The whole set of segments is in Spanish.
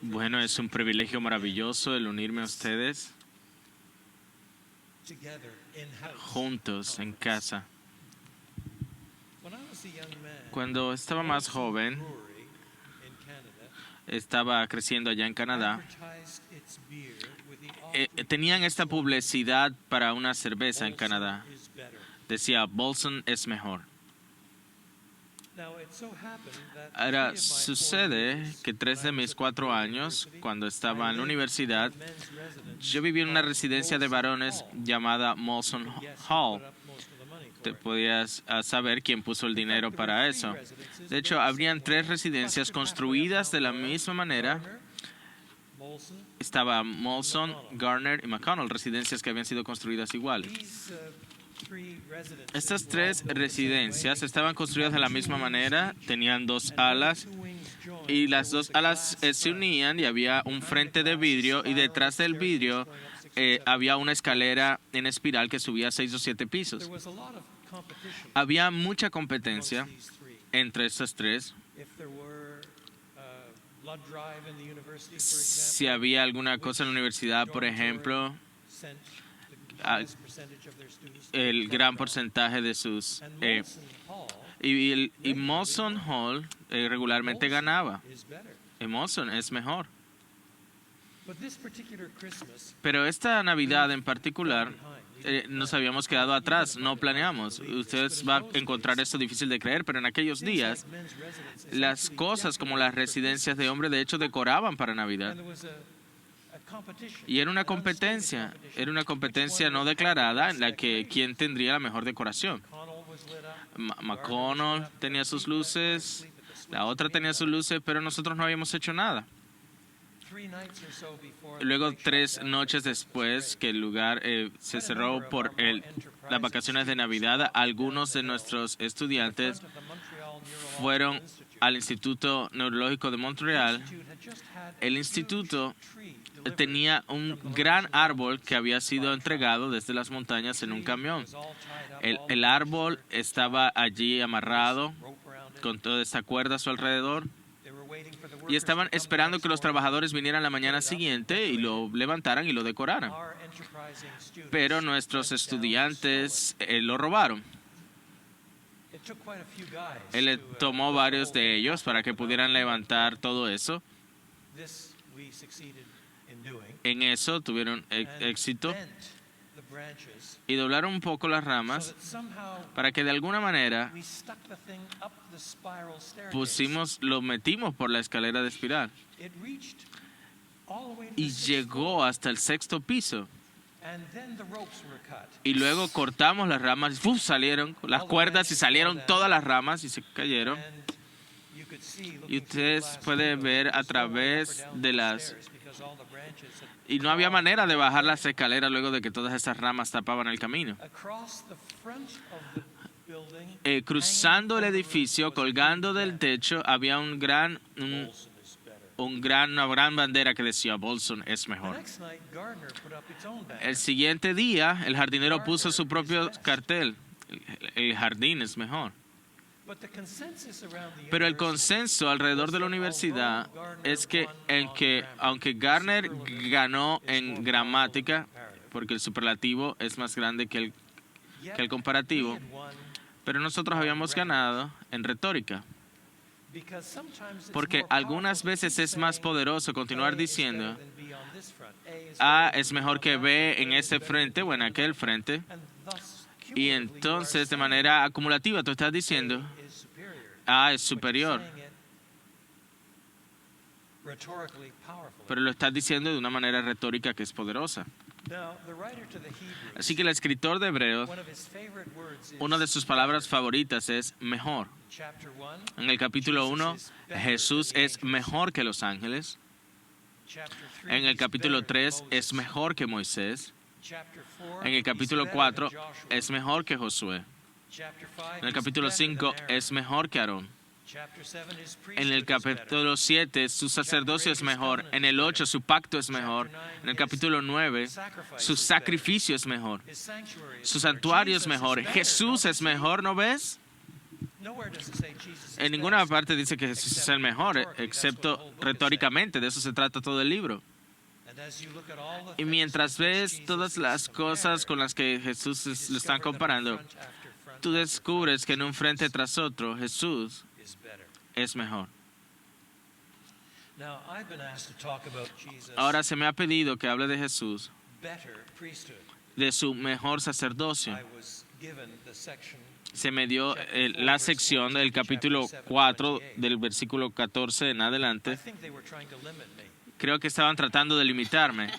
Bueno, es un privilegio maravilloso el unirme a ustedes juntos en casa. Cuando estaba más joven, estaba creciendo allá en Canadá, tenían esta publicidad para una cerveza en Canadá. Decía, Molson es mejor. Ahora, sucede que 3 de mis 4 años, cuando estaba en la universidad, yo viví en una residencia de varones llamada Molson Hall. Te podías saber quién puso el dinero para eso. De hecho, habrían 3 residencias construidas de la misma manera. Estaba Molson, Garner y McConnell, residencias que habían sido construidas igual. Estas 3 residencias estaban construidas de la misma manera, tenían 2 alas y las 2 alas se unían y había un frente de vidrio y detrás del vidrio había una escalera en espiral que subía 6 o 7 pisos. Había mucha competencia entre estas 3. Si había alguna cosa en la universidad, por ejemplo, el gran porcentaje de sus... y Molson Hall regularmente ganaba. Y Molson es mejor. Pero esta Navidad en particular nos habíamos quedado atrás, no planeamos. Ustedes van a encontrar esto difícil de creer, pero en aquellos días las cosas como las residencias de hombre de hecho decoraban para Navidad. Y era una competencia no declarada en la que quién tendría la mejor decoración. McConnell tenía sus luces, la otra tenía sus luces, pero nosotros no habíamos hecho nada. Luego, 3 noches después que el lugar se cerró por las vacaciones de Navidad, algunos de nuestros estudiantes fueron al Instituto Neurológico de Montreal. El instituto tenía un gran árbol que había sido entregado desde las montañas en un camión. El árbol estaba allí amarrado con toda esta cuerda a su alrededor y estaban esperando que los trabajadores vinieran la mañana siguiente y lo levantaran y lo decoraran. Pero nuestros estudiantes lo robaron. Él le tomó varios de ellos para que pudieran levantar todo eso. En eso tuvieron éxito y doblaron un poco las ramas para que de alguna manera lo metimos por la escalera de espiral y llegó hasta el 6º piso. Y luego cortamos las ramas y salieron las cuerdas y salieron todas las ramas y se cayeron. Y ustedes pueden ver a través de las... Y no había manera de bajar las escaleras luego de que todas esas ramas tapaban el camino. Cruzando el edificio, colgando del techo, había una gran bandera que decía Molson es mejor. El siguiente día, el jardinero puso su propio cartel. El jardín es mejor. Pero el consenso alrededor de la universidad es que aunque Garner ganó en gramática, porque el superlativo es más grande que el comparativo, pero nosotros habíamos ganado en retórica. Porque algunas veces es más poderoso continuar diciendo A es mejor que B en ese frente o en aquel frente. Y entonces, de manera acumulativa, tú estás diciendo A es superior. Pero lo estás diciendo de una manera retórica que es poderosa. Así que el escritor de Hebreos, una de sus palabras favoritas es mejor. En el capítulo 1, Jesús es mejor que los ángeles. En el capítulo 3, es mejor que Moisés. En el capítulo 4, es mejor que Josué. En el capítulo 5, es mejor que Aarón. En el capítulo 7, su sacerdocio es mejor. En el 8, su pacto es mejor. En el capítulo 9, su sacrificio es mejor. Su santuario es mejor. Jesús es mejor, ¿no ves? En ninguna parte dice que Jesús es el mejor, excepto retóricamente. De eso se trata todo el libro. Y mientras ves todas las cosas con las que Jesús lo están comparando, tú descubres que en un frente tras otro, Jesús es mejor. Ahora se me ha pedido que hable de Jesús, de su mejor sacerdocio. Se me dio la sección del capítulo 4, del versículo 14 en adelante. Creo que estaban tratando de limitarme.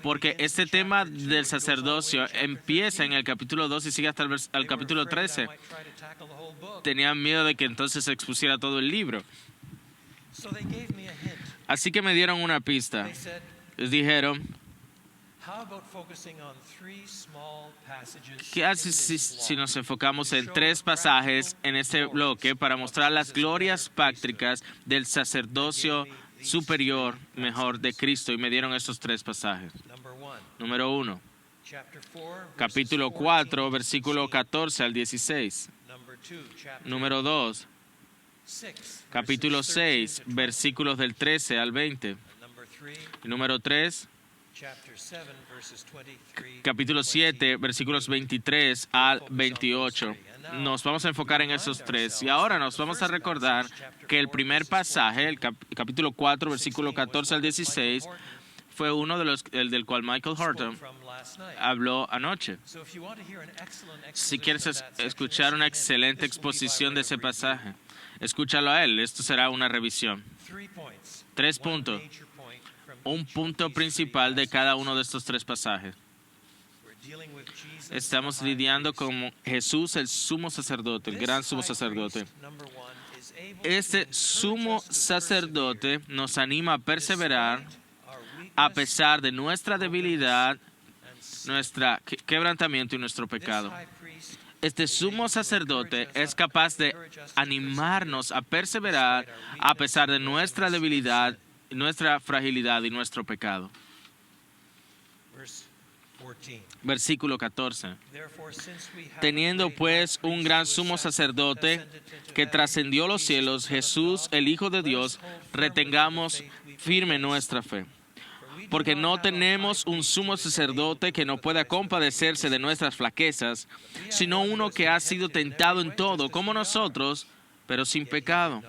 Porque este tema del sacerdocio empieza en el capítulo 2 y sigue hasta el capítulo 13. Tenían miedo de que entonces se expusiera todo el libro. Así que me dieron una pista. Les dijeron, ¿qué haces si nos enfocamos en 3 pasajes en este bloque para mostrar las glorias prácticas del sacerdocio superior, mejor de Cristo? Y me dieron estos 3 pasajes. Número 1, capítulo 4, versículo 14 al 16. Número 2, capítulo 6, versículos del 13 al 20. Y número 3, capítulo 7, versículos 23 al 28. Nos vamos a enfocar en esos 3. Y ahora nos vamos a recordar que el primer pasaje, el capítulo 4, versículo 14 al 16, fue uno de los del cual Michael Horton habló anoche. Si quieres escuchar una excelente exposición de ese pasaje, escúchalo a él. Esto será una revisión. 3 puntos. Un punto principal de cada uno de estos 3 pasajes. Estamos lidiando con Jesús, el sumo sacerdote, el gran sumo sacerdote. Este sumo sacerdote nos anima a perseverar a pesar de nuestra debilidad, nuestro quebrantamiento y nuestro pecado. Este sumo sacerdote es capaz de animarnos a perseverar a pesar de nuestra debilidad, nuestra fragilidad y nuestro pecado. Versículo 14. Teniendo pues un gran sumo sacerdote que trascendió los cielos, Jesús, el Hijo de Dios, retengamos firme nuestra fe. Porque no tenemos un sumo sacerdote que no pueda compadecerse de nuestras flaquezas, sino uno que ha sido tentado en todo, como nosotros, pero sin pecado.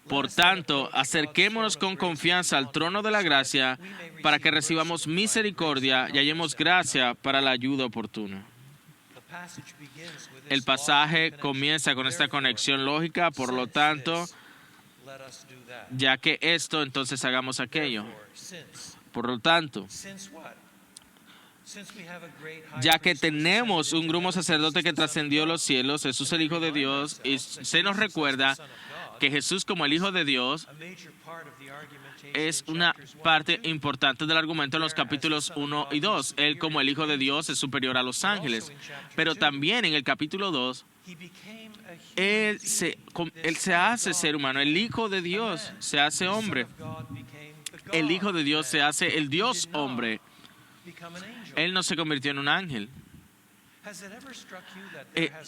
Por tanto, acerquémonos con confianza al trono de la gracia para que recibamos misericordia y hallemos gracia para la ayuda oportuna. El pasaje comienza con esta conexión lógica, por lo tanto, ya que esto, entonces hagamos aquello. Por lo tanto, ya que tenemos un gran sacerdote que trascendió los cielos, Jesús el Hijo de Dios, y se nos recuerda que Jesús como el Hijo de Dios es una parte importante del argumento en los capítulos 1 y 2. Él como el Hijo de Dios es superior a los ángeles. Pero también en el capítulo 2, Él se hace ser humano. El Hijo de Dios se hace hombre. El Hijo de Dios se hace el Dios hombre. Él no se convirtió en un ángel.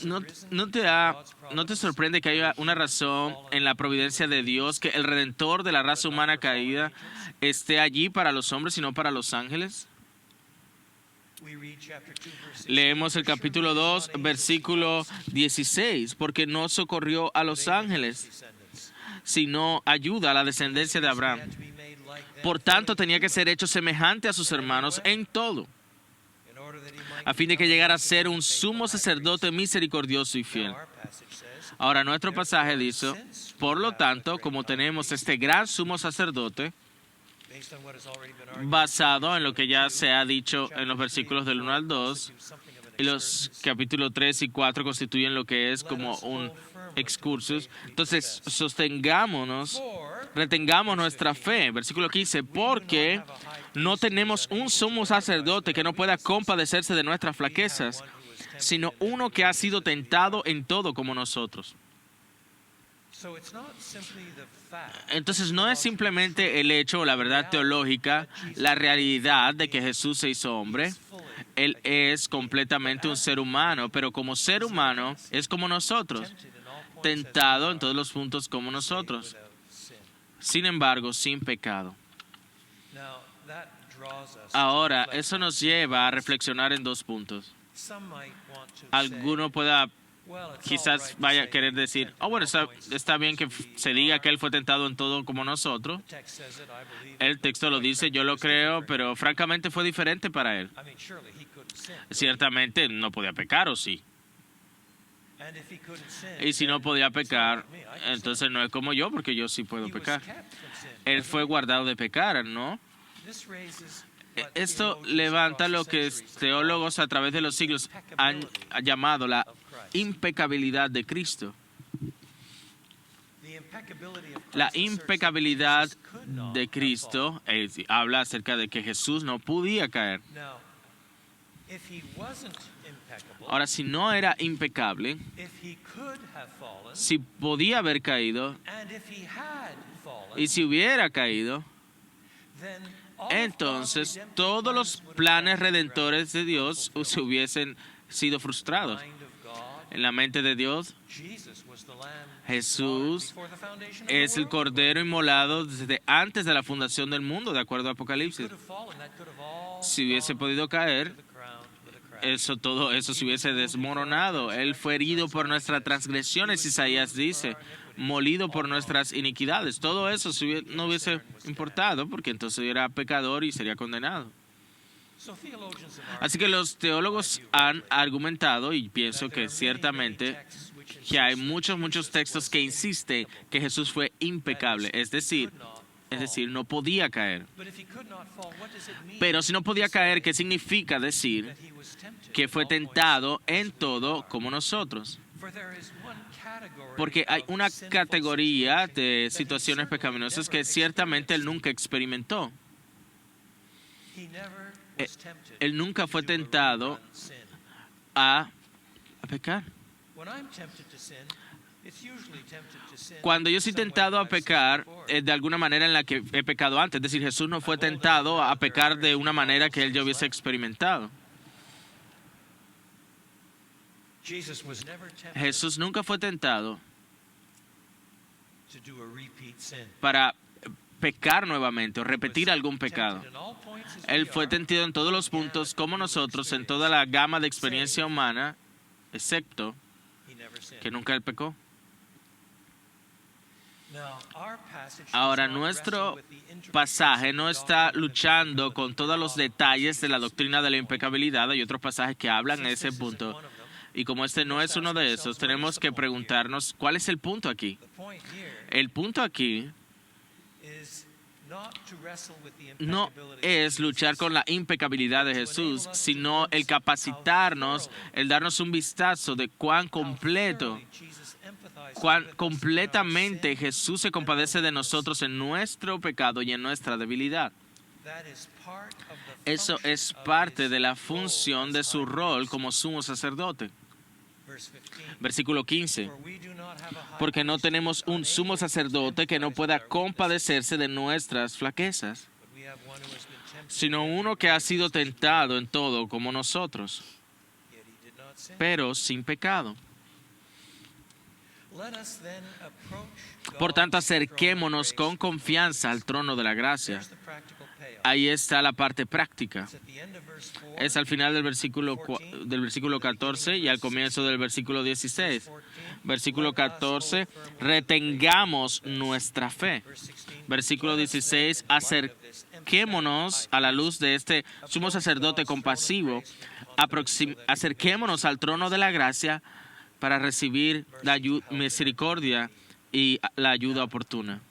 ¿No te sorprende que haya una razón en la providencia de Dios que el Redentor de la raza humana caída esté allí para los hombres y no para los ángeles? Leemos el capítulo 2, versículo 16, porque no socorrió a los ángeles, sino ayuda a la descendencia de Abraham. Por tanto, tenía que ser hecho semejante a sus hermanos en todo, a fin de que llegara a ser un sumo sacerdote misericordioso y fiel. Ahora, nuestro pasaje dice, por lo tanto, como tenemos este gran sumo sacerdote, basado en lo que ya se ha dicho en los versículos del 1 al 2, y los capítulos 3 y 4 constituyen lo que es como un excursus. Entonces, retengamos nuestra fe. Versículo 15, porque no tenemos un sumo sacerdote que no pueda compadecerse de nuestras flaquezas, sino uno que ha sido tentado en todo como nosotros. Entonces no es simplemente el hecho o la verdad teológica, la realidad de que Jesús se hizo hombre. Él es completamente un ser humano, pero como ser humano es como nosotros, tentado en todos los puntos como nosotros. Sin embargo, sin pecado. Ahora, eso nos lleva a reflexionar en dos puntos. Alguno pueda quizás vaya a querer decir, bueno, está bien que se diga que Él fue tentado en todo como nosotros. El texto lo dice, yo lo creo, pero francamente fue diferente para Él. Ciertamente no podía pecar, ¿o sí? Y si no podía pecar, entonces no es como yo, porque yo sí puedo pecar. Él fue guardado de pecar, ¿no? Esto levanta lo que teólogos a través de los siglos han llamado la impecabilidad de Cristo. La impecabilidad de Cristo habla acerca de que Jesús no podía caer. Ahora, si no era impecable, si podía haber caído, y si hubiera caído, entonces todos los planes redentores de Dios se hubiesen sido frustrados. En la mente de Dios, Jesús es el Cordero inmolado desde antes de la fundación del mundo, de acuerdo a Apocalipsis. Si hubiese podido caer, todo eso se hubiese desmoronado. Él fue herido por nuestras transgresiones, Isaías dice, molido por nuestras iniquidades. Todo eso no hubiese importado, porque entonces era pecador y sería condenado. Así que los teólogos han argumentado, y pienso que ciertamente, que hay muchos textos que insisten que Jesús fue impecable, es decir, no podía caer. Pero si no podía caer, ¿qué significa decir que fue tentado en todo como nosotros? Porque hay una categoría de situaciones pecaminosas que ciertamente Él nunca experimentó. Él nunca fue tentado a pecar. Cuando yo soy tentado a pecar, es de alguna manera en la que he pecado antes. Es decir, Jesús no fue tentado a pecar de una manera que Él ya hubiese experimentado. Jesús nunca fue tentado para pecar nuevamente o repetir algún pecado. Él fue tentado en todos los puntos como nosotros, en toda la gama de experiencia humana, excepto que nunca Él pecó. Ahora, nuestro pasaje no está luchando con todos los detalles de la doctrina de la impecabilidad. Hay otros pasajes que hablan en ese punto. Y como este no es uno de esos, tenemos que preguntarnos, ¿cuál es el punto aquí? El punto aquí no es luchar con la impecabilidad de Jesús, sino el capacitarnos, el darnos un vistazo de cuán completamente Jesús se compadece de nosotros en nuestro pecado y en nuestra debilidad. Eso es parte de la función de su rol como sumo sacerdote. Versículo 15. Porque no tenemos un sumo sacerdote que no pueda compadecerse de nuestras flaquezas, sino uno que ha sido tentado en todo como nosotros, pero sin pecado. Por tanto, acerquémonos con confianza al trono de la gracia. Ahí está la parte práctica. Es al final del versículo 14 y al comienzo del versículo 16. Versículo 14, retengamos nuestra fe. Versículo 16, acerquémonos a la luz de este sumo sacerdote compasivo. Acerquémonos al trono de la gracia para recibir la misericordia y la ayuda oportuna.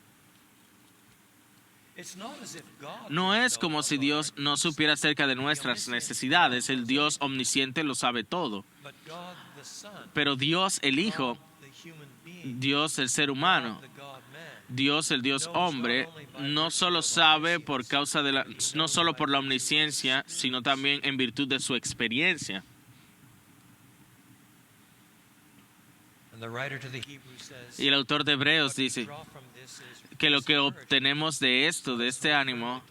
No es como si Dios no supiera acerca de nuestras necesidades. El Dios omnisciente lo sabe todo. Pero Dios el Hijo, Dios el ser humano, Dios el Dios hombre, no solo sabe no solo por la omnisciencia, sino también en virtud de su experiencia. Y el autor de Hebreos dice que lo que obtenemos de esto, de este ánimo,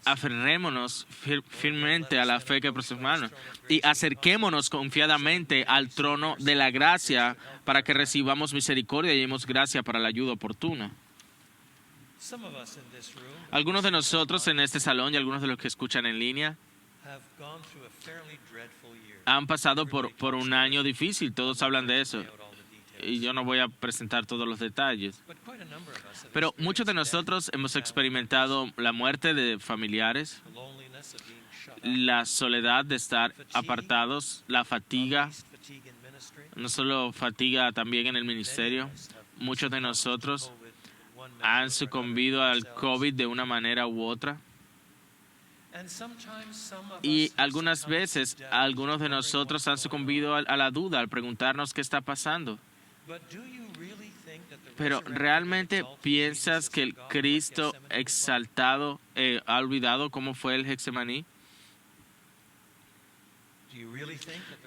aferrémonos firmemente a la fe que procesamos y acerquémonos confiadamente al trono de la gracia para que recibamos misericordia y hallemos gracia para la ayuda oportuna. Algunos de nosotros en este salón y algunos de los que escuchan en línea han pasado por un año difícil, todos hablan de eso. Y yo no voy a presentar todos los detalles. Pero muchos de nosotros hemos experimentado la muerte de familiares, la soledad de estar apartados, la fatiga, no solo fatiga también en el ministerio. Muchos de nosotros han sucumbido al COVID de una manera u otra. Y algunas veces algunos de nosotros han sucumbido a la duda al preguntarnos qué está pasando. Pero ¿realmente piensas que el Cristo exaltado ha olvidado cómo fue el Getsemaní?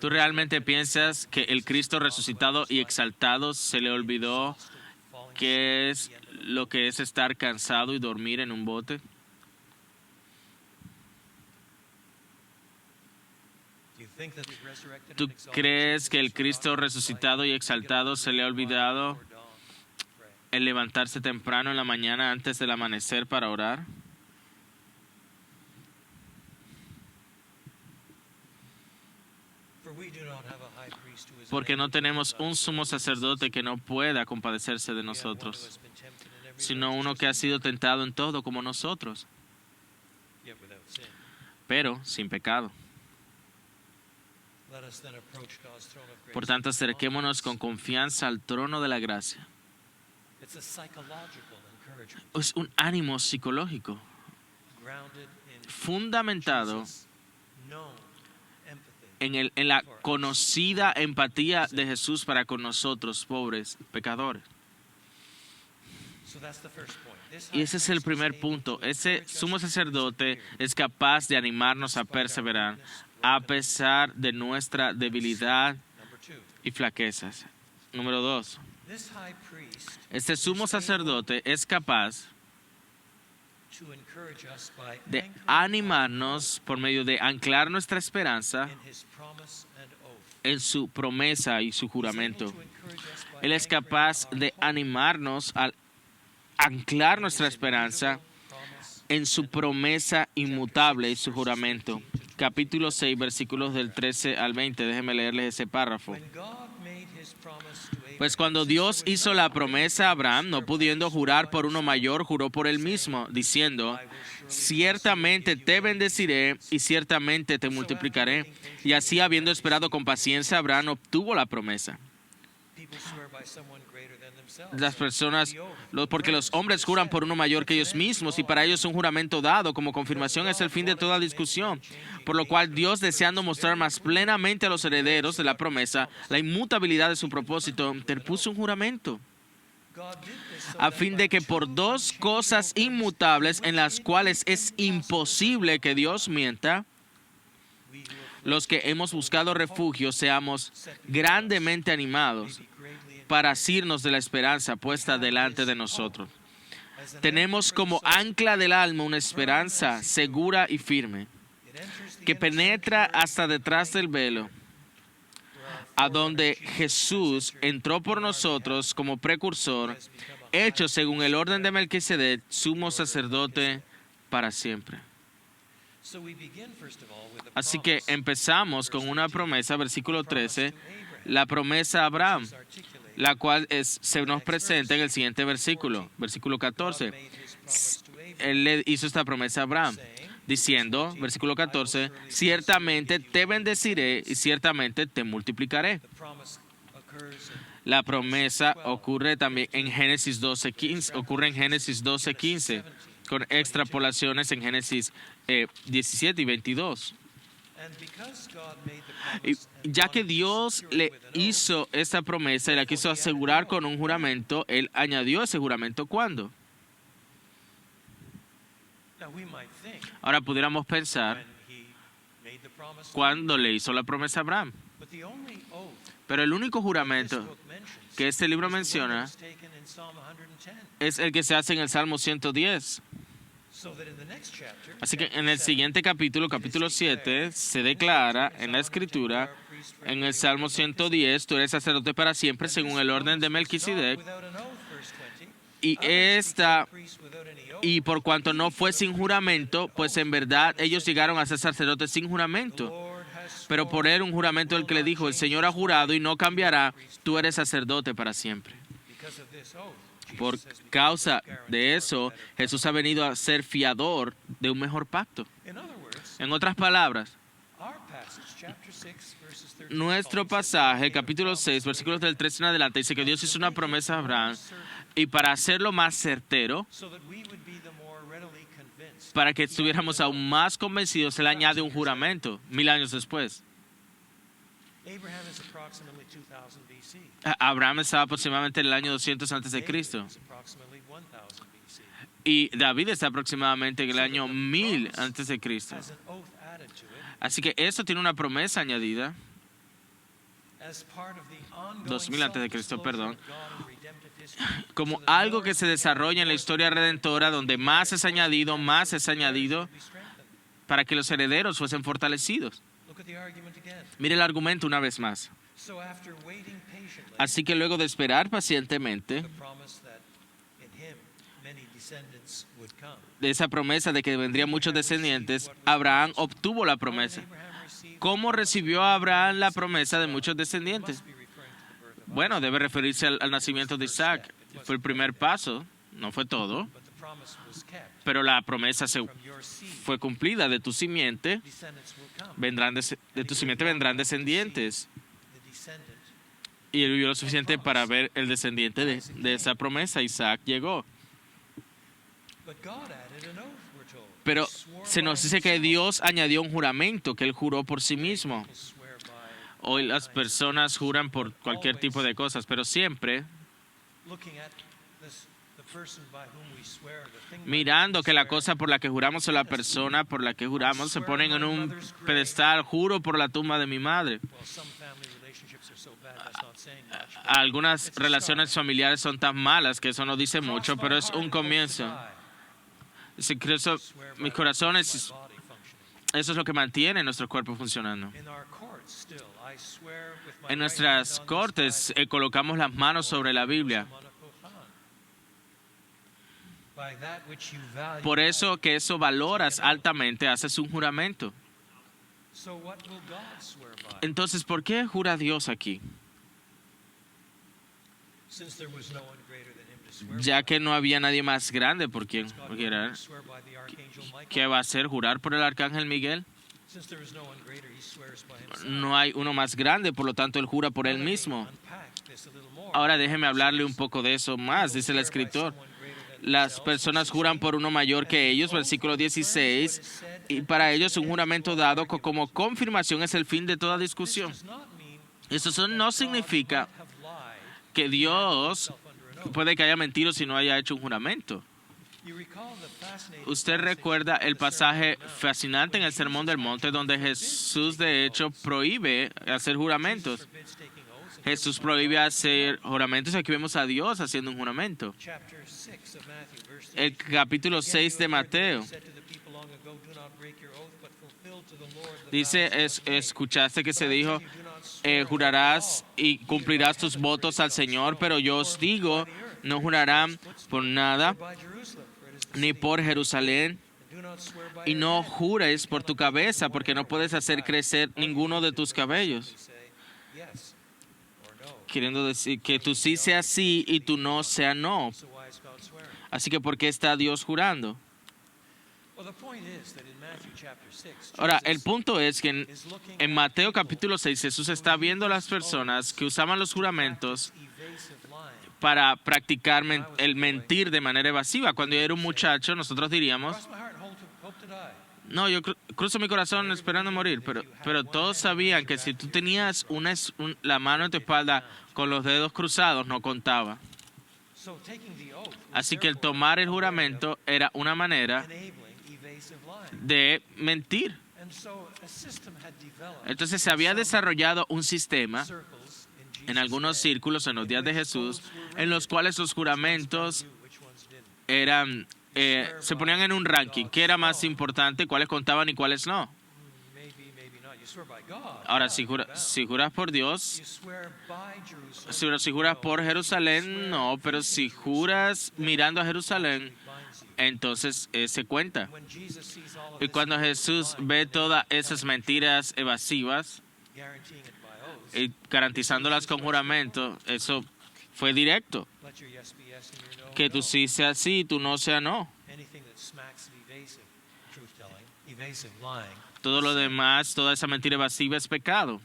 ¿Tú realmente piensas que el Cristo resucitado y exaltado se le olvidó qué es lo que es estar cansado y dormir en un bote? ¿Tú crees que el Cristo resucitado y exaltado se le ha olvidado el levantarse temprano en la mañana antes del amanecer para orar? Porque no tenemos un sumo sacerdote que no pueda compadecerse de nosotros, sino uno que ha sido tentado en todo como nosotros, pero sin pecado. Por tanto, acerquémonos con confianza al trono de la gracia. Es un ánimo psicológico fundamentado en la conocida empatía de Jesús para con nosotros, pobres pecadores. Y ese es el primer punto. Ese sumo sacerdote es capaz de animarnos a perseverar a pesar de nuestra debilidad y flaquezas. Número 2. Este sumo sacerdote es capaz de animarnos por medio de anclar nuestra esperanza en su promesa y su juramento. Él es capaz de animarnos al anclar nuestra esperanza en su promesa inmutable y su juramento. Capítulo 6, versículos del 13 al 20. Déjenme leerles ese párrafo. Pues cuando Dios hizo la promesa a Abraham, no pudiendo jurar por uno mayor, juró por él mismo, diciendo: ciertamente te bendeciré y ciertamente te multiplicaré. Y así, habiendo esperado con paciencia, Abraham obtuvo la promesa. Las personas, porque los hombres juran por uno mayor que ellos mismos, y para ellos un juramento dado como confirmación es el fin de toda discusión. Por lo cual Dios, deseando mostrar más plenamente a los herederos de la promesa la inmutabilidad de su propósito, interpuso un juramento, a fin de que por dos cosas inmutables en las cuales es imposible que Dios mienta, los que hemos buscado refugio seamos grandemente animados para asirnos de la esperanza puesta delante de nosotros. Tenemos como ancla del alma una esperanza segura y firme, que penetra hasta detrás del velo, a donde Jesús entró por nosotros como precursor, hecho según el orden de Melquisedec, sumo sacerdote para siempre. Así que empezamos con una promesa, versículo 13, la promesa a Abraham, la cual se nos presenta en el siguiente versículo, versículo 14. Él le hizo esta promesa a Abraham, diciendo, versículo 14, ciertamente te bendeciré y ciertamente te multiplicaré. La promesa ocurre también en Génesis 12:15, con extrapolaciones en Génesis 17 y 22. Y ya que Dios le hizo esta promesa y la quiso asegurar con un juramento, Él añadió ese juramento ¿cuándo? Ahora pudiéramos pensar cuando le hizo la promesa a Abraham. Pero el único juramento que este libro menciona es el que se hace en el Salmo 110. Así que en el siguiente capítulo, capítulo 7, se declara en la Escritura, en el Salmo 110, tú eres sacerdote para siempre según el orden de Melquisedec. Y por cuanto no fue sin juramento, pues en verdad ellos llegaron a ser sacerdotes sin juramento. Pero por él un juramento el que le dijo, el Señor ha jurado y no cambiará, tú eres sacerdote para siempre. Por causa de eso, Jesús ha venido a ser fiador de un mejor pacto. En otras palabras, nuestro pasaje, capítulo 6, versículos del 13 en adelante, dice que Dios hizo una promesa a Abraham y para hacerlo más certero, para que estuviéramos aún más convencidos, Él añade un juramento 1000 años después. Abraham estaba aproximadamente en el año 200 antes de Cristo. Y David está aproximadamente en el año 1000 antes de Cristo. Así que esto tiene una promesa añadida. 2000 antes de Cristo, perdón. Como algo que se desarrolla en la historia redentora, donde más es añadido para que los herederos fuesen fortalecidos. Mire el argumento una vez más. Así que luego de esperar pacientemente, de esa promesa de que vendrían muchos descendientes, Abraham obtuvo la promesa. ¿Cómo recibió Abraham la promesa de muchos descendientes? Bueno, debe referirse al nacimiento de Isaac. Fue el primer paso, no fue todo, pero la promesa fue cumplida. De tu simiente vendrán descendientes. Y él vivió lo suficiente para ver el descendiente de esa promesa. Isaac llegó. Pero se nos dice que Dios añadió un juramento que Él juró por sí mismo. Hoy las personas juran por cualquier tipo de cosas, pero siempre mirando que la cosa por la que juramos o la persona por la que juramos se ponen en un pedestal. Juro por la tumba de mi madre. Algunas relaciones familiares son tan malas que eso no dice mucho, pero es un comienzo. Mis corazones, eso es lo que mantiene nuestro cuerpo funcionando. En nuestras cortes colocamos las manos sobre la Biblia. Por eso que eso valoras altamente, haces un juramento. Entonces, ¿por qué jura Dios aquí? Ya que no había nadie más grande por quien jurar. ¿Qué va a hacer? ¿Jurar por el arcángel Miguel? No hay uno más grande, por lo tanto él jura por él mismo. Ahora déjeme hablarle un poco de eso más, dice el escritor. Las personas juran por uno mayor que ellos, versículo 16, y para ellos un juramento dado como confirmación es el fin de toda discusión. Eso no significa que Dios puede que haya mentido si no haya hecho un juramento. Usted recuerda el pasaje fascinante en el Sermón del Monte donde Jesús de hecho prohíbe hacer juramentos. Jesús prohíbe hacer juramentos y aquí vemos a Dios haciendo un juramento. El capítulo 6 de Mateo dice, escuchaste que se dijo, jurarás y cumplirás tus votos al Señor, pero yo os digo, no jurarán por nada, ni por Jerusalén, y no jures por tu cabeza, porque no puedes hacer crecer ninguno de tus cabellos. Queriendo decir que tu sí sea sí y tu no sea no. Así que, ¿por qué está Dios jurando? Ahora, el punto es que en Mateo capítulo 6, Jesús está viendo a las personas que usaban los juramentos para practicar el mentir de manera evasiva. Cuando yo era un muchacho, nosotros diríamos, no, yo cruzo mi corazón esperando morir, pero todos sabían que si tú tenías la mano en tu espalda con los dedos cruzados, no contaba. Así que el tomar el juramento era una manera de mentir. Entonces se había desarrollado un sistema en algunos círculos en los días de Jesús, en los cuales los juramentos eran, se ponían en un ranking. ¿Qué era más importante? ¿Cuáles contaban y cuáles no? Ahora, si juras por Dios, si juras por Jerusalén, no, pero si juras mirando a Jerusalén, entonces se cuenta. Y cuando Jesús ve todas esas mentiras evasivas y garantizándolas con juramento, eso fue directo. Que tú sí sea sí y tú no sea no. Todo lo demás, toda esa mentira evasiva es pecado.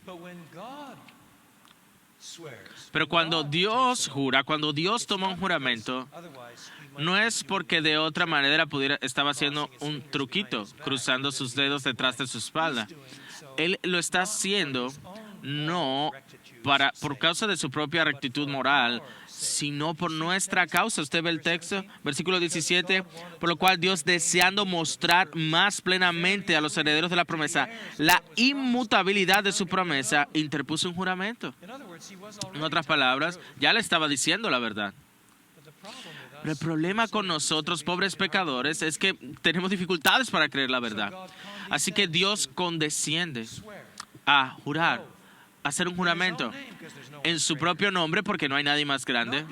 Pero cuando Dios jura, cuando Dios toma un juramento, no es porque de otra manera estaba haciendo un truquito, cruzando sus dedos detrás de su espalda. Él lo está haciendo no por causa de su propia rectitud moral, sino por nuestra causa. Usted ve el texto, versículo 17, por lo cual Dios, deseando mostrar más plenamente a los herederos de la promesa la inmutabilidad de su promesa, interpuso un juramento. En otras palabras, ya le estaba diciendo la verdad. Pero el problema con nosotros, pobres pecadores, es que tenemos dificultades para creer la verdad. Así que Dios condesciende a jurar, a hacer un juramento en su propio nombre, porque no hay nadie más grande.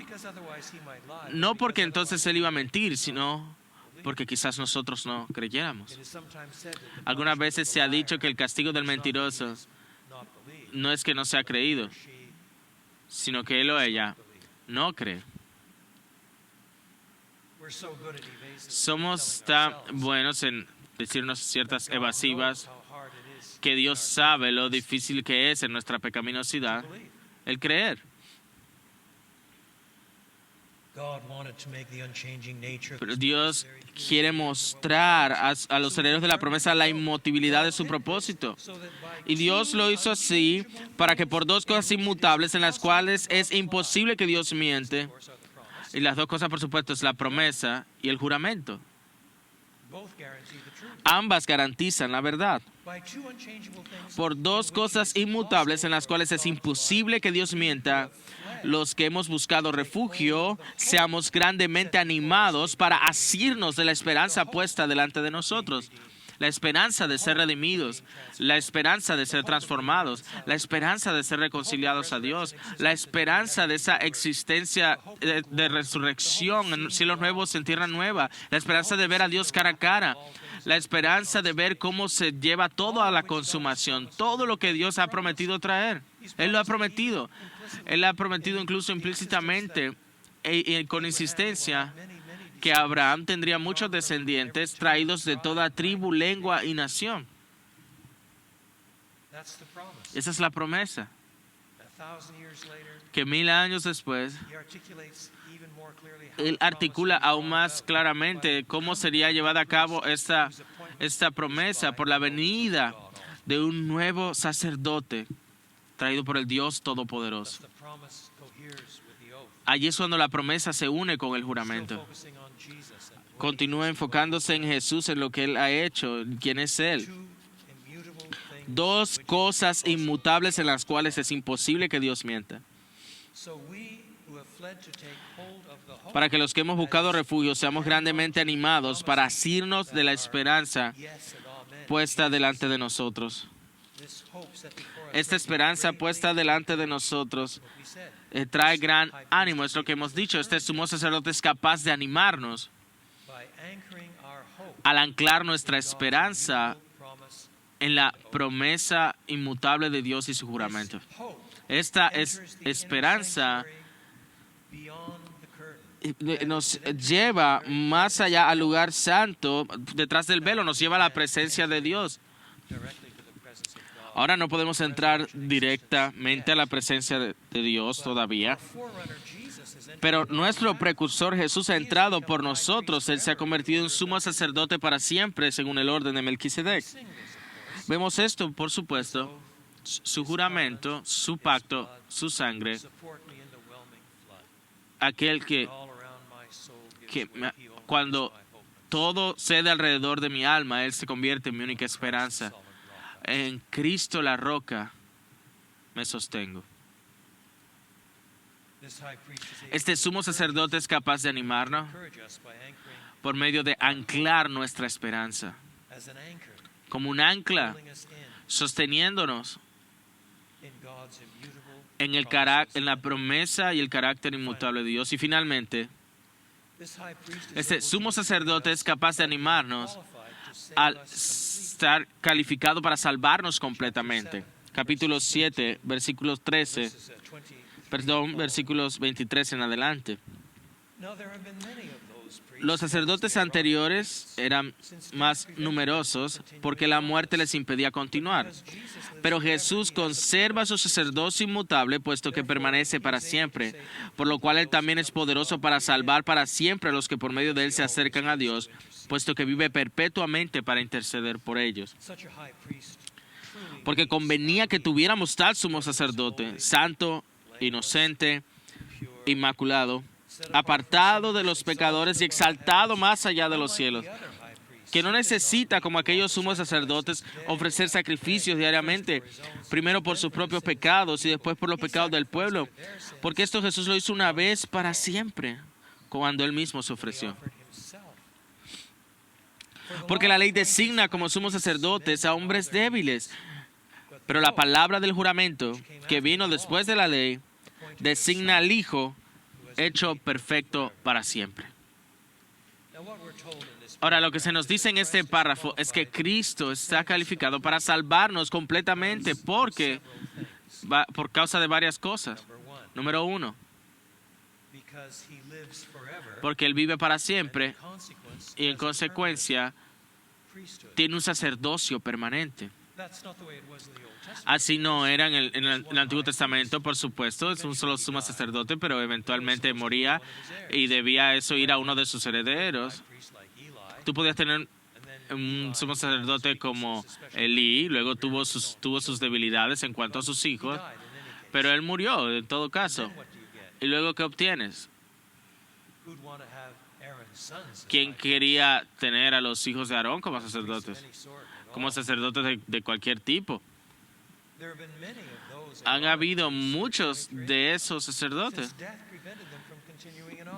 No porque entonces Él iba a mentir, sino porque quizás nosotros no creyéramos. Algunas veces se ha dicho que el castigo del mentiroso no es que no sea creído, sino que él o ella no cree. Somos tan buenos en decirnos ciertas evasivas que Dios sabe lo difícil que es en nuestra pecaminosidad el creer. Pero Dios quiere mostrar a los herederos de la promesa la inmutabilidad de su propósito. Y Dios lo hizo así para que por dos cosas inmutables en las cuales es imposible que Dios miente, y las dos cosas, por supuesto, es la promesa y el juramento. Ambas garantizan la verdad. Por dos cosas inmutables en las cuales es imposible que Dios mienta, los que hemos buscado refugio, seamos grandemente animados para asirnos de la esperanza puesta delante de nosotros. La esperanza de ser redimidos, la esperanza de ser transformados, la esperanza de ser reconciliados a Dios, la esperanza de esa existencia de resurrección en cielos nuevos, en tierra nueva, la esperanza de ver a Dios cara a cara, la esperanza de ver cómo se lleva todo a la consumación, todo lo que Dios ha prometido traer. Él lo ha prometido. Él ha prometido incluso implícitamente y con insistencia que Abraham tendría muchos descendientes traídos de toda tribu, lengua y nación. Esa es la promesa. Que 1000 años después, Él articula aún más claramente cómo sería llevada a cabo esta promesa por la venida de un nuevo sacerdote traído por el Dios Todopoderoso. Allí es cuando la promesa se une con el juramento. Continúa enfocándose en Jesús, en lo que Él ha hecho, quién es Él. Dos cosas inmutables en las cuales es imposible que Dios mienta. Para que los que hemos buscado refugio seamos grandemente animados para asirnos de la esperanza puesta delante de nosotros. Esta esperanza puesta delante de nosotros trae gran ánimo, es lo que hemos dicho. Este sumo sacerdote es capaz de animarnos al anclar nuestra esperanza en la promesa inmutable de Dios y su juramento. Esta esperanza nos lleva más allá al lugar santo, detrás del velo, nos lleva a la presencia de Dios. Ahora no podemos entrar directamente a la presencia de Dios todavía, pero nuestro precursor Jesús ha entrado por nosotros. Él se ha convertido en sumo sacerdote para siempre, según el orden de Melquisedec. Vemos esto, por supuesto, su juramento, su pacto, su sangre, aquel que cuando todo cede alrededor de mi alma, Él se convierte en mi única esperanza. En Cristo la roca me sostengo. Este sumo sacerdote es capaz de animarnos por medio de anclar nuestra esperanza, como un ancla, sosteniéndonos en la promesa y el carácter inmutable de Dios. Y finalmente, este sumo sacerdote es capaz de animarnos al estar calificado para salvarnos completamente. Capítulo 7, versículos 23 en adelante. Los sacerdotes anteriores eran más numerosos porque la muerte les impedía continuar. Pero Jesús conserva su sacerdocio inmutable, puesto que permanece para siempre, por lo cual Él también es poderoso para salvar para siempre a los que por medio de Él se acercan a Dios, puesto que vive perpetuamente para interceder por ellos. Porque convenía que tuviéramos tal sumo sacerdote, santo, inocente, inmaculado, apartado de los pecadores y exaltado más allá de los cielos, que no necesita, como aquellos sumos sacerdotes, ofrecer sacrificios diariamente, primero por sus propios pecados y después por los pecados del pueblo, porque esto Jesús lo hizo una vez para siempre, cuando Él mismo se ofreció. Porque la ley designa como sumos sacerdotes a hombres débiles, pero la palabra del juramento, que vino después de la ley, designa al Hijo hecho perfecto para siempre. Ahora, lo que se nos dice en este párrafo es que Cristo está calificado para salvarnos completamente por causa de varias cosas. Número uno, porque Él vive para siempre y en consecuencia tiene un sacerdocio permanente. Así no era en el Antiguo Testamento, por supuesto, es un solo sumo sacerdote, pero eventualmente moría y debía eso ir a uno de sus herederos. Tú podías tener un sumo sacerdote como Elí, luego tuvo sus debilidades en cuanto a sus hijos, pero él murió en todo caso. ¿Y luego qué obtienes? ¿Quién quería tener a los hijos de Aarón como sacerdotes? Como sacerdotes de cualquier tipo. Han habido muchos de esos sacerdotes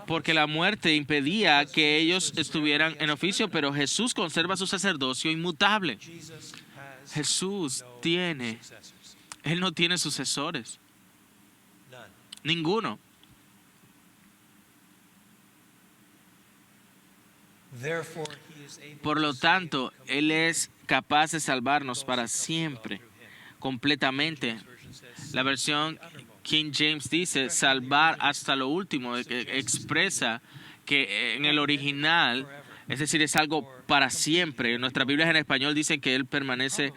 porque la muerte impedía que ellos estuvieran en oficio, pero Jesús conserva su sacerdocio inmutable. Él no tiene sucesores. Ninguno. Por lo tanto, Él es capaz de salvarnos para siempre, completamente. La versión King James dice salvar hasta lo último, expresa que en el original, es decir, es algo para siempre. Nuestras Biblias en español dicen que Él permanece,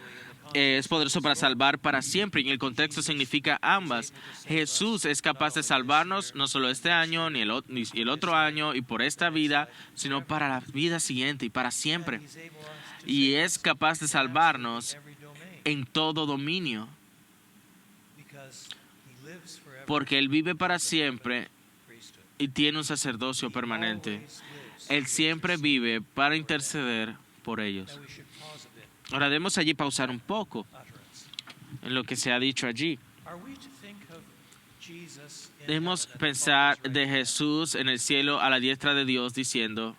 es poderoso para salvar para siempre, y en el contexto significa ambas. Jesús es capaz de salvarnos no solo este año, ni el otro año, y por esta vida, sino para la vida siguiente y para siempre. Y es capaz de salvarnos en todo dominio, porque Él vive para siempre y tiene un sacerdocio permanente. Él siempre vive para interceder por ellos. Ahora debemos allí pausar un poco en lo que se ha dicho allí. Debemos pensar de Jesús en el cielo a la diestra de Dios diciendo,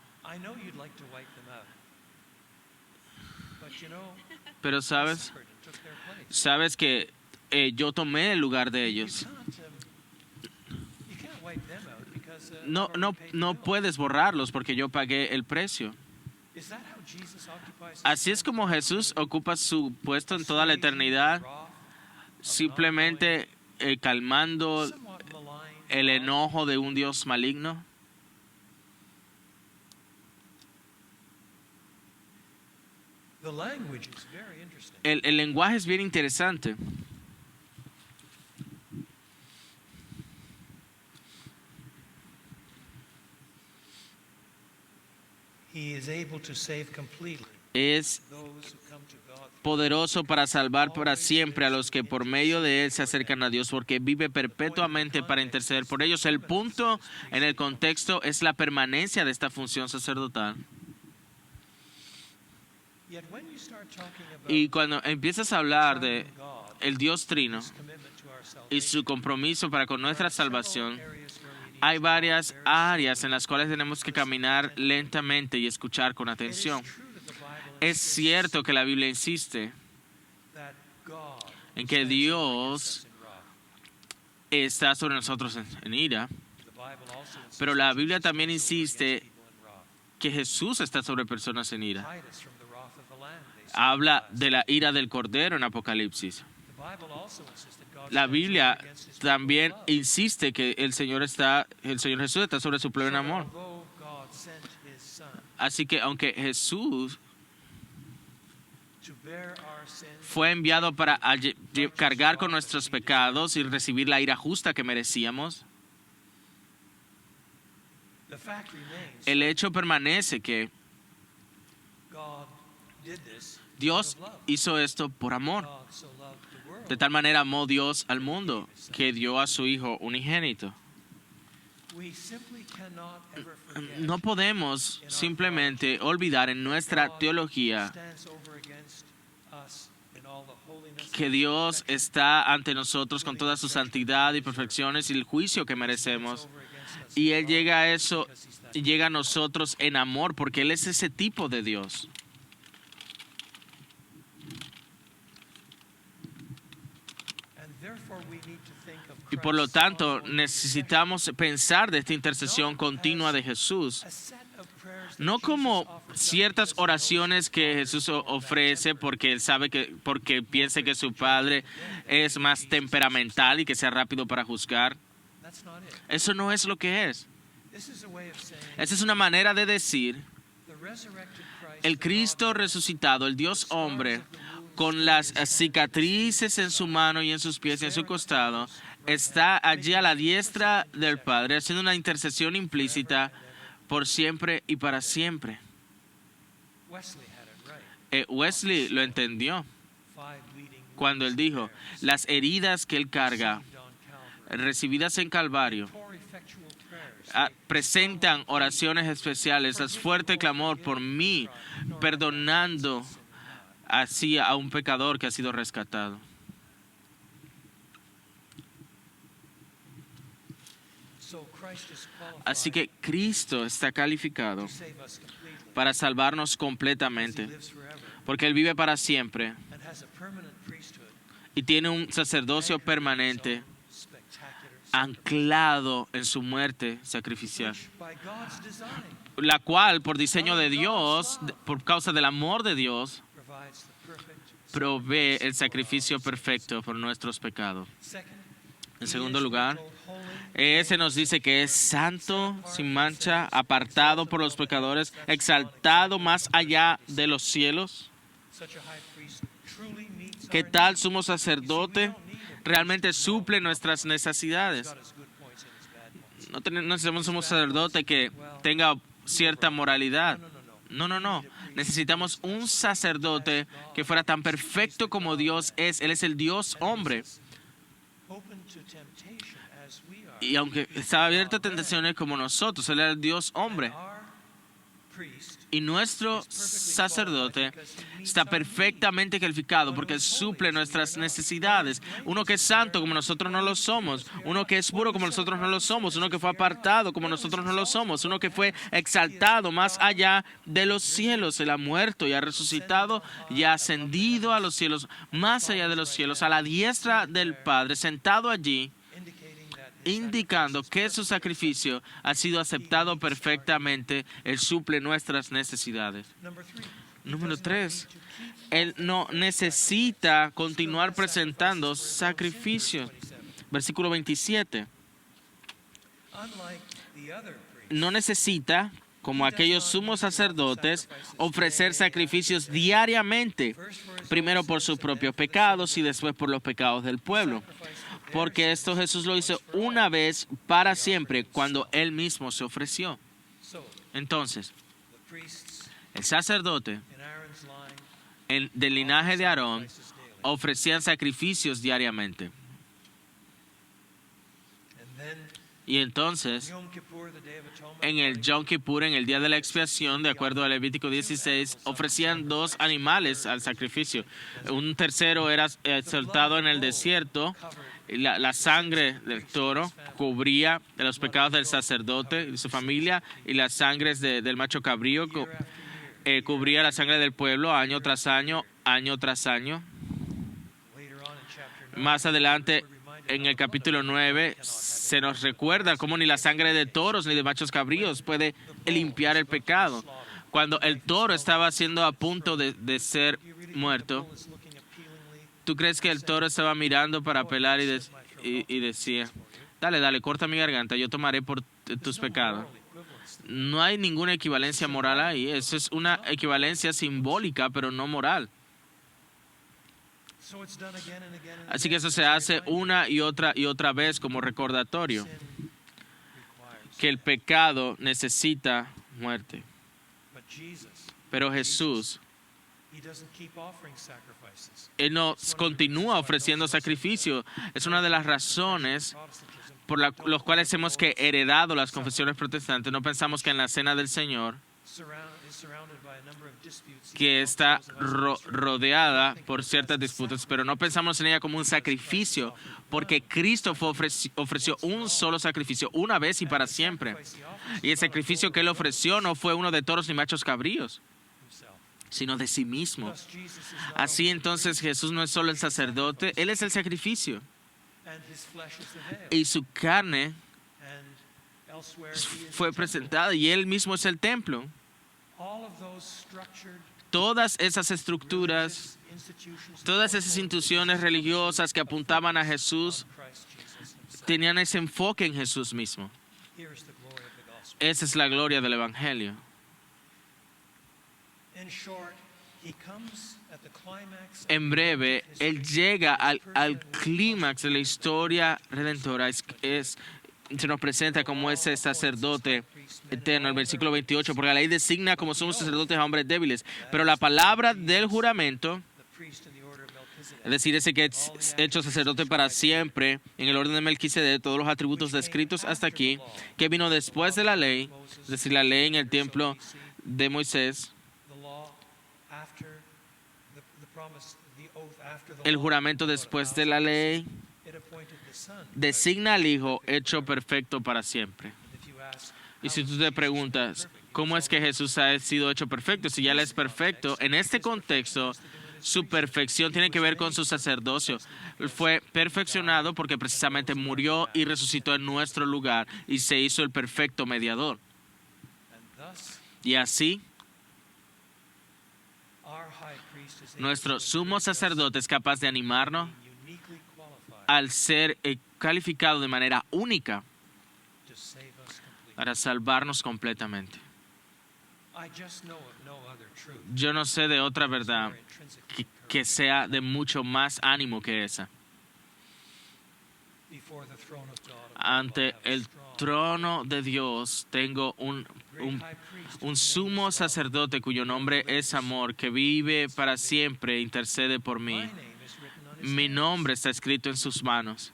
pero sabes que yo tomé el lugar de ellos. No puedes borrarlos porque yo pagué el precio. Así es como Jesús ocupa su puesto en toda la eternidad, simplemente calmando el enojo de un Dios maligno. El lenguaje es bien interesante. Es poderoso para salvar para siempre a los que por medio de Él se acercan a Dios, porque vive perpetuamente para interceder por ellos. El punto en el contexto es la permanencia de esta función sacerdotal. Y cuando empiezas a hablar de el Dios Trino y su compromiso para con nuestra salvación, hay varias áreas en las cuales tenemos que caminar lentamente y escuchar con atención. Es cierto que la Biblia insiste en que Dios está sobre nosotros en ira, pero la Biblia también insiste que Jesús está sobre personas en ira. Habla de la ira del Cordero en Apocalipsis. La Biblia también insiste que el Señor Jesús está sobre su pleno amor. Así que aunque Jesús fue enviado para cargar con nuestros pecados y recibir la ira justa que merecíamos, el hecho permanece que Dios hizo esto por amor. De tal manera amó Dios al mundo que dio a su Hijo unigénito. No podemos simplemente olvidar en nuestra teología que Dios está ante nosotros con toda su santidad y perfecciones y el juicio que merecemos. Y Él llega a eso, llega a nosotros en amor, porque Él es ese tipo de Dios. Y por lo tanto, necesitamos pensar de esta intercesión continua de Jesús, no como ciertas oraciones que Jesús ofrece porque Él sabe porque piensa que su Padre es más temperamental y que sea rápido para juzgar. Eso no es lo que es. Esa es una manera de decir, el Cristo resucitado, el Dios hombre, con las cicatrices en su mano y en sus pies y en su costado, está allí a la diestra del Padre, haciendo una intercesión implícita por siempre y para siempre. Wesley lo entendió cuando él dijo, las heridas que él carga, recibidas en Calvario, presentan oraciones especiales, es fuerte clamor por mí, perdonando así a un pecador que ha sido rescatado. Así que Cristo está calificado para salvarnos completamente, porque Él vive para siempre y tiene un sacerdocio permanente anclado en su muerte sacrificial, la cual por diseño de Dios, por causa del amor de Dios, provee el sacrificio perfecto por nuestros pecados. En segundo lugar, ese nos dice que es santo, sin mancha, apartado por los pecadores, exaltado más allá de los cielos. ¿Qué tal sumo sacerdote? Realmente suple nuestras necesidades. No necesitamos un sacerdote que tenga cierta moralidad. No. Necesitamos un sacerdote que fuera tan perfecto como Dios es. Él es el Dios hombre. Y aunque estaba abierto a tentaciones como nosotros, Él era el Dios hombre. Y nuestro sacerdote está perfectamente calificado porque suple nuestras necesidades. Uno que es santo como nosotros no lo somos. Uno que es puro como nosotros no lo somos. Uno que fue apartado como nosotros no lo somos. Uno que fue exaltado más allá de los cielos. Él ha muerto y ha resucitado y ha ascendido a los cielos, más allá de los cielos, a la diestra del Padre, sentado allí, indicando que su sacrificio ha sido aceptado perfectamente. Él suple nuestras necesidades. Número 3, Él no necesita continuar presentando sacrificios. Versículo 27. No necesita, como aquellos sumos sacerdotes, ofrecer sacrificios diariamente, primero por sus propios pecados y después por los pecados del pueblo. Porque esto Jesús lo hizo una vez para siempre cuando Él mismo se ofreció. Entonces, el sacerdote del linaje de Aarón ofrecían sacrificios diariamente. Y entonces, Yom Kippur, the Day of Atonement, en el Yom Kippur, en el día de la expiación, de acuerdo a Levítico 16, ofrecían 2 animales al sacrificio. Un tercero era soltado en el desierto. Y la sangre del toro cubría los pecados del sacerdote y su familia, y las sangres del macho cabrío cubría la sangre del pueblo año tras año, año tras año. later on in chapter 9, Más adelante, we're reminded en how el capítulo 9, se nos recuerda cómo ni la sangre de toros ni de machos cabríos puede limpiar el pecado. Cuando el toro estaba siendo a punto de ser do you really think the muerto, bull is looking appealingly? ¿tú crees que el toro estaba mirando para apelar y decía, dale, dale, corta mi garganta, yo tomaré por tus pecados? Moral equivalence. No hay ninguna equivalencia moral ahí. Eso es una equivalencia simbólica, pero no moral. So it's done again and again and Así que again eso se as a hace reminder. una y otra vez como recordatorio Sin requires. que el pecado necesita muerte. But Jesus, Pero Jesús, he doesn't keep offering sacrifices. Él nos continúa ofreciendo sacrificio. Es una de las razones Protestantism por los cuales hemos que heredado las confesiones protestantes. No pensamos que en la cena del Señor, is surrounded by a number of disputes. que está rodeada por ciertas disputas, pero no pensamos en ella como un sacrificio, porque Cristo ofreció un solo sacrificio, una vez y para siempre. Y el sacrificio que Él ofreció no fue uno de toros ni machos cabríos, sino de sí mismo. Así entonces Jesús no es solo el sacerdote, Él es el sacrificio. Y su carne fue presentada y Él mismo es el templo. Todas esas estructuras, todas esas instituciones religiosas que apuntaban a Jesús, tenían ese enfoque en Jesús mismo. Esa es la gloria del Evangelio. En breve, Él llega al clímax de la historia redentora. Se nos presenta como ese sacerdote eterno, el versículo 28, porque la ley designa como somos sacerdotes a hombres débiles, pero la palabra del juramento, es decir, ese que es hecho sacerdote para siempre, en el orden de Melquisedec, todos los atributos descritos hasta aquí, que vino después de la ley, es decir, la ley en el templo de Moisés, el juramento después de la ley, designa al Hijo hecho perfecto para siempre. Y si tú te preguntas, ¿cómo es que Jesús ha sido hecho perfecto? Si ya Él es perfecto, en este contexto, su perfección tiene que ver con su sacerdocio. Él fue perfeccionado porque precisamente murió y resucitó en nuestro lugar y se hizo el perfecto mediador. Y así, nuestro sumo sacerdote es capaz de animarnos al ser calificado de manera única para salvarnos completamente. Yo no sé de otra verdad que sea de mucho más ánimo que esa. Ante el trono de Dios tengo un sumo sacerdote cuyo nombre es amor, que vive para siempre e intercede por mí. Mi nombre está escrito en sus manos.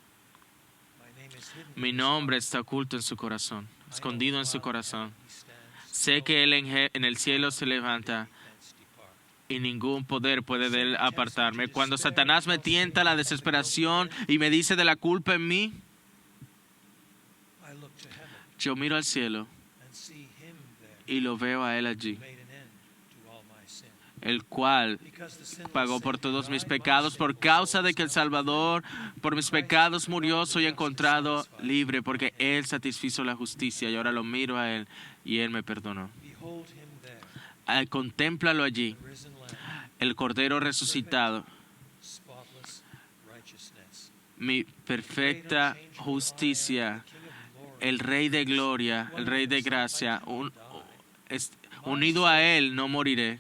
Mi nombre está oculto en su corazón, escondido en su corazón. Sé que Él en el cielo se levanta y ningún poder puede de Él apartarme. Cuando Satanás me tienta la desesperación y me dice de la culpa en mí, yo miro al cielo y lo veo a Él allí, el cual pagó por todos mis pecados. Por causa de que el Salvador por mis pecados murió, soy encontrado libre, porque Él satisfizo la justicia. Y ahora lo miro a Él y Él me perdonó. Contémplalo allí, el Cordero resucitado, mi perfecta justicia, el Rey de gloria, el Rey de gracia. Unido a Él no moriré.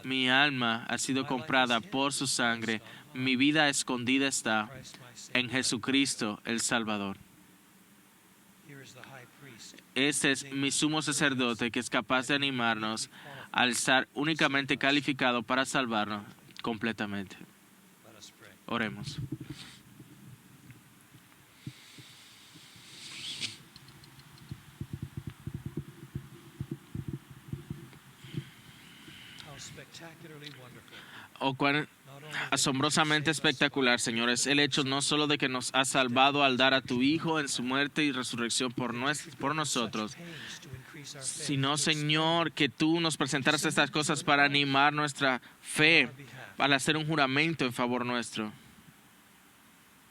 Mi alma ha sido comprada por su sangre. Mi vida escondida está en Jesucristo el Salvador. Este es mi sumo sacerdote que es capaz de animarnos al estar únicamente calificado para salvarnos completamente. Oremos. spectacularly wonderful. O cuán Not only that asombrosamente espectacular, Señor, es el hecho no solo de que nos has salvado al dar a tu Hijo en su muerte y resurrección por nosotros, pains to increase our faith, sino, to Señor, que tú nos presentaras estas cosas para animar nuestra fe, para hacer un juramento en favor nuestro.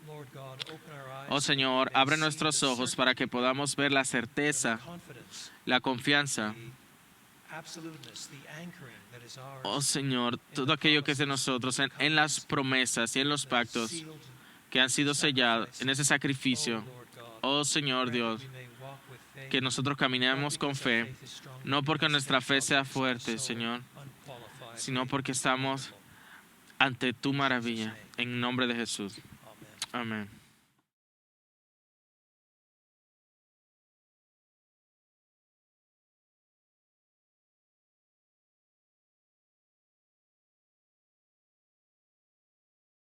Lord God, open our eyes Oh Señor, abre nuestros ojos para que podamos ver la certeza, confidence, la confianza. the absoluteness, the anchoring that is ours, Oh Señor, todo aquello que es de nosotros en las promesas y en los pactos sealed. que han sido sellados en ese sacrificio. Oh, Lord God, Oh Señor Dios, we may walk with faith, que nosotros caminemos con fe, no porque nuestra fe sea fuerte, Señor, unqualified, sino porque estamos ante tu maravilla. En nombre de Jesús. Amen. Amén.